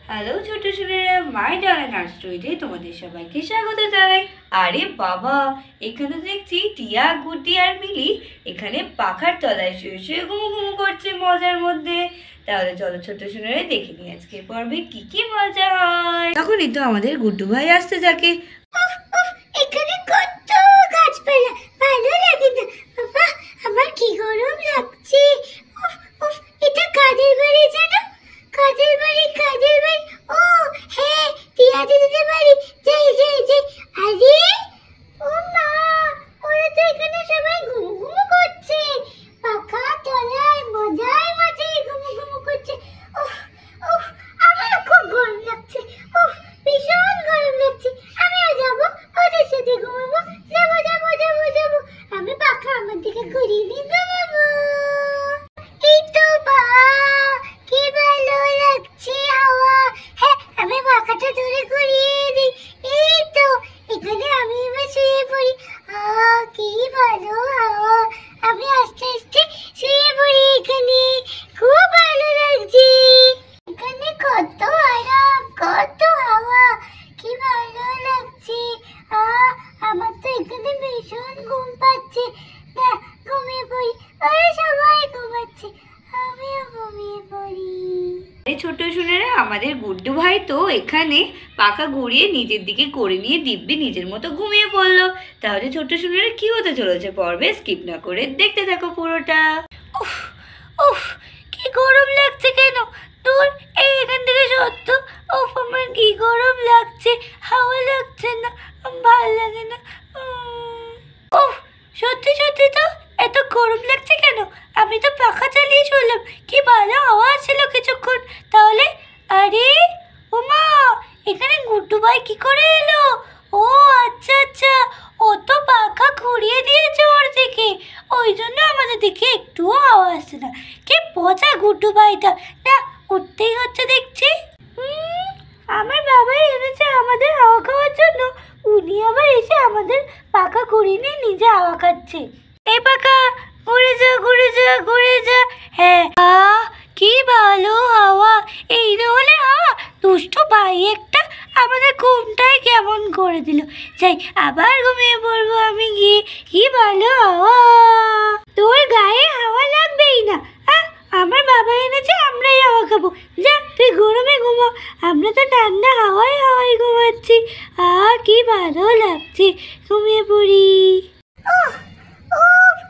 Hello ছোট ছোটরা, my darling art স্টোরিতে তোমাদের সবাইকে স্বাগত জানাই। আরে বাবা, এখানে দেখছি টিয়া, গুটি আর মিলি এখানে পাখার তলায় শুয়ে শুয়ে ঘুমু ঘুমু করছে মজার মধ্যে। তাহলে চলো ছোট ছোটরা দেখে নিই আজকে পর্বে কি কি মজা হয়। তখনই তো আমাদের গুড্ডু ভাই আসতে থাকে। এখানে কত গাছপালা, ভালো লাগে না বাবা, আমার কি গরম লাগছে। এটা কাদের বাড়ি জানো? কাদের বাড়ি, কাদের বাড়ি? ও হ্যাঁ, টিয়া দিদিদের বাড়ি। যাই যাই যাই। আরে ও মা, ওরা তো এখানে সবাই ঘুমু ঘুমু করছে, পাখা তলায় মজায় মজায় ঘুমু ঘুমু করছে। উফ উফ, আমারও খুব গরম লাগছে। উফ, ভীষণ গরম লাগছে। আমিও যাবো, ওদের সাথে ঘুমাবো। যাবো যাবো যাবো যাবো, আমি পাখা আমার দিকে ঘুরিয়ে নিয়ে ঘুমাবো। এই তো বা, কি ভালো লাগছে হাওয়া। হ্যাঁ, আমি পাখাটা ধরে ঘুরিয়ে দিই। এই তো, এখানে আমি এবার শুয়ে পড়ি। কি ভালো হাওয়া, আমি আস্তে আস্তে শুয়ে পড়ি এখানে। খুব ভালো লাগছে, এখানে কত আরাম, কত হাওয়া, কি ভালো লাগছে। আমার তো এখানে ভীষণ ঘুম পাচ্ছে। না, ঘুমিয়ে পড়ি। ওরা সবাই ঘুমাচ্ছে, আমিও ঘুমিয়ে পড়ি। ছোট শুনেরা, আমাদের গুড্ডু ভাই তো এখানে পাখা ঘুরিয়ে নিজের দিকে করে নিয়ে দিব্যি নিজের মতো ঘুমিয়ে পড়লো। তাহলে ছোট শুনেরা কি হতে চলেছে পর্বে স্কিপ না করে দেখতে থাকো পুরোটা। উফ উফ, কি গরম লাগছে কেন? দূর, এই এখান থেকে সত্য। উফ, আমার কি গরম লাগছে, হাওয়া লাগছে না, ভালো লাগে না। উফ, সত্যি সত্যি তো এত গরম লাগছে কেন? আমি তো পাখা চালিয়ে শুনলাম, কি ভালো হাওয়া ছিল কিছুক্ষণ। তাহলে আরে ও মা, এখানে গুড্ডু ভাই কি করে এলো? ও আচ্ছা আচ্ছা, ও তো পাখা ঘুরিয়ে দিয়েছে ওর দিকে, ওই জন্য আমাদের দিকে একটুও হাওয়া আসছে না। কি পচা গুড্ডু ভাইটা, না উঠতেই হচ্ছে দেখছি। আমার বাবাই এনেছে আমাদের হাওয়া খাওয়ার জন্য, উনি আবার এসে আমাদের পাখা ঘুরিয়ে নিয়ে নিজে হাওয়া খাচ্ছে। এই পাখা ঘুরে যা ঘুরে যা ঘুরে যা। হ্যাঁ, কি ভালো হাওয়া, এই হলে হাওয়া। দুষ্টু ভাই একটা আমাদের ঘুমটাই কেমন করে দিল। যাই, আবার ঘুমিয়ে পড়বো আমি গিয়ে। কি ভালো হাওয়া, তোর গায়ে হাওয়া লাগবেই না। আমার বাবা এনেছে, আমরাই হাওয়া খাবো। যা, তুই গরমে ঘুমো, আমরা তো ঠান্ডা হাওয়ায় হাওয়ায় ঘুমাচ্ছি। কি ভালো লাগছে, ঘুমিয়ে পড়ি।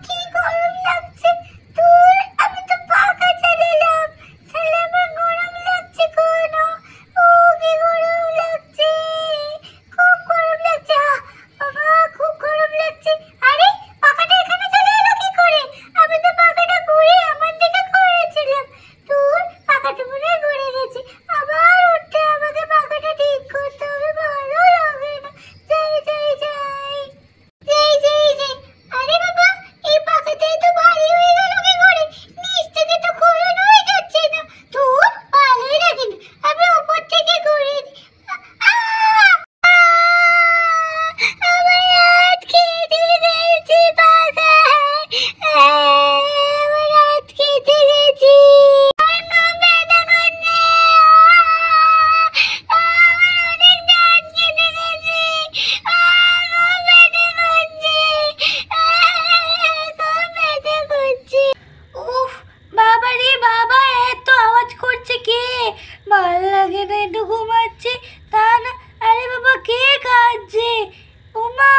কি গরম লাগছে, দূর, আমি তো পাখা চালালাম, তাহলে আমার গরম লাগছে কেন? কি গরম লাগছে, খুব গরম লাগছে। বাবা, খুব গরম লাগছে। আরে পাখাটা এখানে চলে এলো কি করে? আমি তো পাখাটা ঘুরিয়ে আমার দিকে করেছিলাম। দূর, পাখাটা মনে হয় ঘুরে গেছে। আবার উঠতে আমাকে পাখাটা ঠিক করতে হবে, ভালো লাগে না। যাই যাই যাই যাই যাই যাই। আরে বাবা, এই পাখাটাই তো ভারী হয়ে গেল কি করে? নিচ থেকে তো ঘোরানোই যাচ্ছে না। ধুর, ভালোই লাগে না, আমি উপর থেকে ঘুরিয়ে দিই। আমার হাত কেটে গেছে পাখায়, আমার হাত কেটে গেছে, আমার খুব ব্যথা করছে। আমার অনেক দাঁত কেটে গেছে, খুব ব্যথা করছে, খুব ব্যথা করছে। উফ বাবা রে বাবা, এত আওয়াজ করছে কে? ভালো লাগে না, একটু ঘুমাচ্ছি। তা না, আরে বাবা, কে কাঁদছে? ওমা,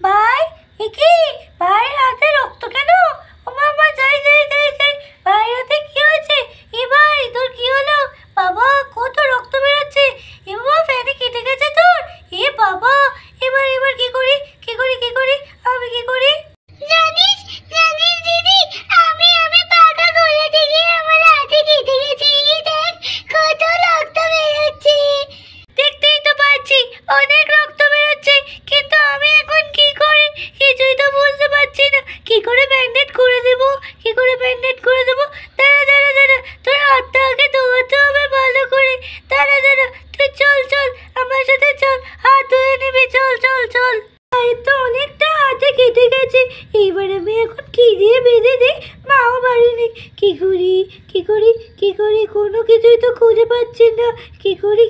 ভাই, এ কি? ভাইয়ের হাতে রক্ত কেন? ওমা মা, যাই যাই যাই যাই। ভাইয়ের হাতে কি হয়েছে? এ ভাই, তোর কি হলো? বাবা, কত রক্ত বেরোচ্ছে। এ বাবা, ফ্যানে কেটে গেছে তোর? এ বাবা, এবার এবার কি করি কি করি কি করি, আমি কি করি? জানিস জানিস দিদি, আমি পাখা খোলাতে গিয়ে আমার হাতে কেটে গেছে। এই দেখ, কত রক্ত বেরোচ্ছে।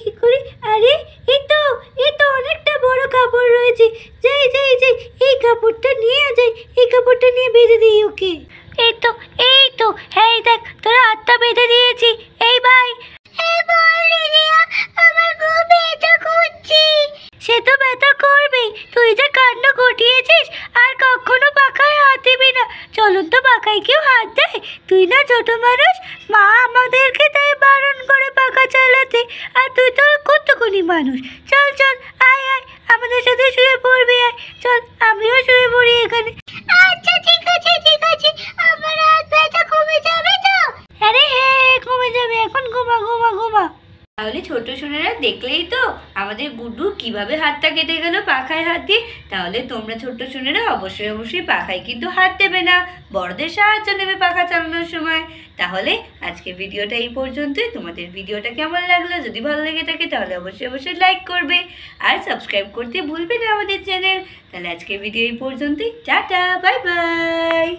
কি করি? আরে এই তো অনেকটা বড় কাপড় রয়েছে। যাই এই কাপড়টা নিয়ে যাই, এই কাপড়টা নিয়ে বেঁধে দিই ওকে। এই তো এই দেখ তোর হাতটা বেঁধে দিয়েছি। এই ভাই আমার খুব ব্যথা করছে। সে তো ব্যথা করবেই, তুই যে কান্না ঘটিয়েছিস আর কখনো পাখায় হাত দিবি না। চলুন তো পাখায় কেউ হাত দেয়? তুই না ছোট মানুষ, মা আমাদেরকে তাই বারণ করে পাখা চালাতে, আর তুই তো কতক্ষণি মানুষ। চল আয় আমাদের সাথে শুয়ে পড়বি। আয় চল, আমিও শুয়ে পড়ি এখানে। আচ্ছা ঠিক আছে আমার হাত ব্যথা কমে যাবে তো? আরে হ্যাঁ কমে যাবে, এখন ঘুমা। তাহলে ছোট সোনারা দেখলেই তো আমাদের গুড্ডু কিভাবে হাতটা কেটে গেল পাখায় হাত দিয়ে। তাহলে তোমরা ছোট্ট সোনারা অবশ্যই পাখায় কিন্তু হাত দেবে না, বড়দের সাহায্য নেবে পাখা চালানোর সময়। তাহলে আজকের ভিডিওটা এই পর্যন্তই। তোমাদের ভিডিওটা কেমন লাগলো? যদি ভালো লেগে থাকে তাহলে অবশ্যই লাইক করবে আর সাবস্ক্রাইব করতে ভুলবে না আমাদের চ্যানেল। তাহলে আজকের ভিডিও এই পর্যন্তই। Tata, bye bye.